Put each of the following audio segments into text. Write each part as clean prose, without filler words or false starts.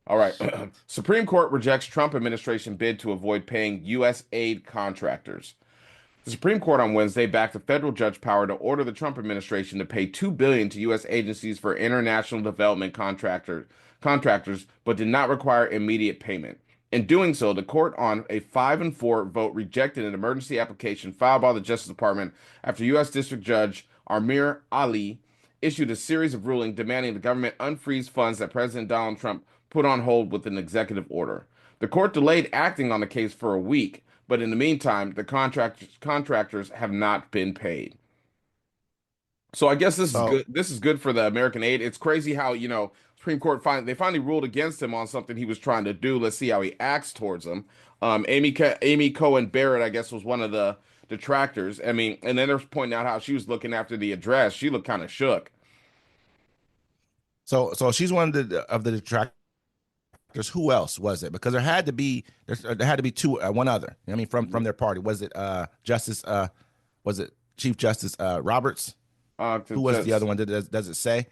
All right. Supreme Court rejects Trump administration bid to avoid paying USAID contractors. The Supreme Court on Wednesday backed a federal judge power to order the Trump administration to pay $2 billion to U.S. agencies for international development contractors, but did not require immediate payment. In doing so, the court on a 5-4 vote rejected an emergency application filed by the Justice Department after U.S. District Judge Amir Ali issued a series of rulings demanding the government unfreeze funds that President Donald Trump put on hold with an executive order. The court delayed acting on the case for a week, but in the meantime, the contractors have not been paid. So I guess this is So good. This is good for the American aid. It's crazy how, Supreme Court finally ruled against him on something he was trying to do. Let's see how he acts towards them. Amy Cohen Barrett, I guess, was one of the detractors. I mean, and then they're pointing out how she was looking after the address. She looked kind of shook. so she's one of the detractors. Who else was it? Because there had to be two, one other. I mean, from their party. Was it Justice? Was it Chief Justice Roberts? To Who was the just other one? Does it say?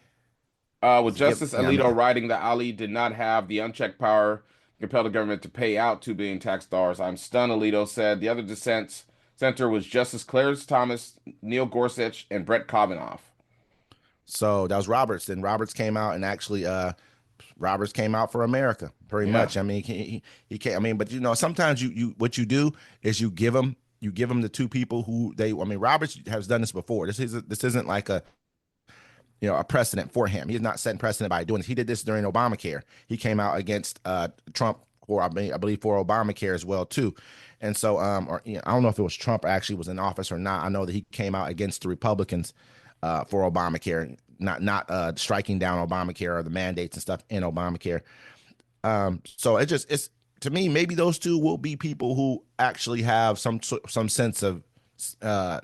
With Does it give? Justice Yeah, I mean, Alito writing that Ali did not have the unchecked power to compel the government to pay out 2 billion tax dollars. I'm stunned, Alito said. The other dissents center was Justice Clarence Thomas, Neil Gorsuch, and Brett Kavanaugh. so that was Roberts. Then Roberts came out and actually Roberts came out for America, pretty Yeah. much. I mean, he can't. I mean, but sometimes you what you do is you give them the two people who they. I mean, Roberts has done this before. This isn't like a precedent for him. He's not setting precedent by doing this. He did this during Obamacare. He came out against Trump for I believe for Obamacare as well too. And so or I don't know if it was Trump actually was in office or not. I know that he came out against the Republicans for Obamacare, not striking down Obamacare or the mandates and stuff in Obamacare. So it's to me, maybe those two will be people who actually have some sense of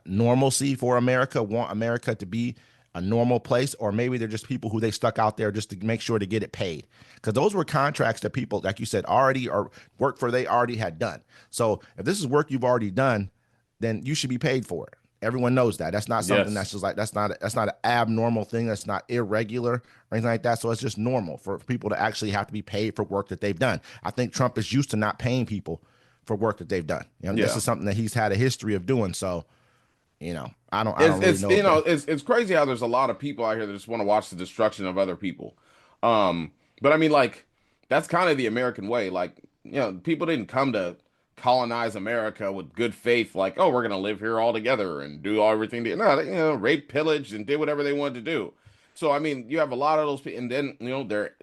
normalcy for America, want America to be a normal place, or maybe they're just people who they stuck out there just to make sure to get it paid. Because those were contracts that people, like you said, already or work for they already had done. So if this is work you've already done, then you should be paid for it. Everyone knows that. That's not something that's Yes. just like that's not an abnormal thing. That's not irregular or anything like that. So it's just normal for people to actually have to be paid for work that they've done. I think Trump is used to not paying people for work that they've done. This Yeah. is something that he's had a history of doing. So, I don't really It's know if that. it's crazy how there's a lot of people out here that just want to watch the destruction of other people. But I mean, like, that's kind of the American way. Like, people didn't come to colonize America with good faith, like, oh, we're gonna live here all together and do everything. No, they, rape, pillaged, and did whatever they wanted to do. So I mean, you have a lot of those people, and then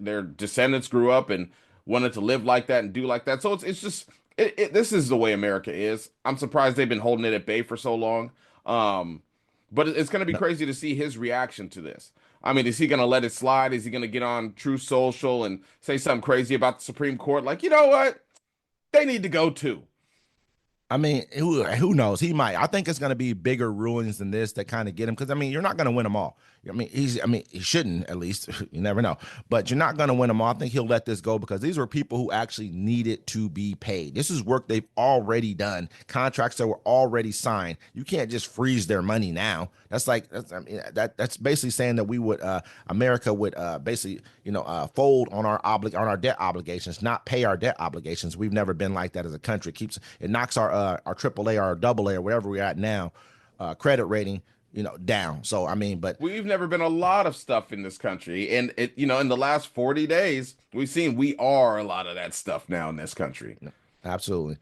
their descendants grew up and wanted to live like that and do like that. So it's just this is the way America is. I'm surprised they've been holding it at bay for so long. Um, but it's going to be No, crazy to see his reaction to this. I mean, is he going to let it slide? Is he going to get on True Social and say something crazy about the Supreme Court? Like, you know what? They need to go too. I mean, who knows? He might. I think it's going to be bigger rulings than this that kind of get him because I mean, you're not going to win them all. I mean, he shouldn't at least. You never know, but you're not going to win them all. I think he'll let this go because these were people who actually needed to be paid. This is work they've already done, contracts that were already signed. You can't just freeze their money now. I mean, that's basically saying that we would America would basically fold on on our debt obligations, not pay our debt obligations. We've never been like that as a country. It knocks our AAA or our AA or wherever we're at now credit rating down. So I mean, but We've never been a lot of stuff in this country, and in the last 40 days, we've seen we are a lot of that stuff now in this country. absolutely.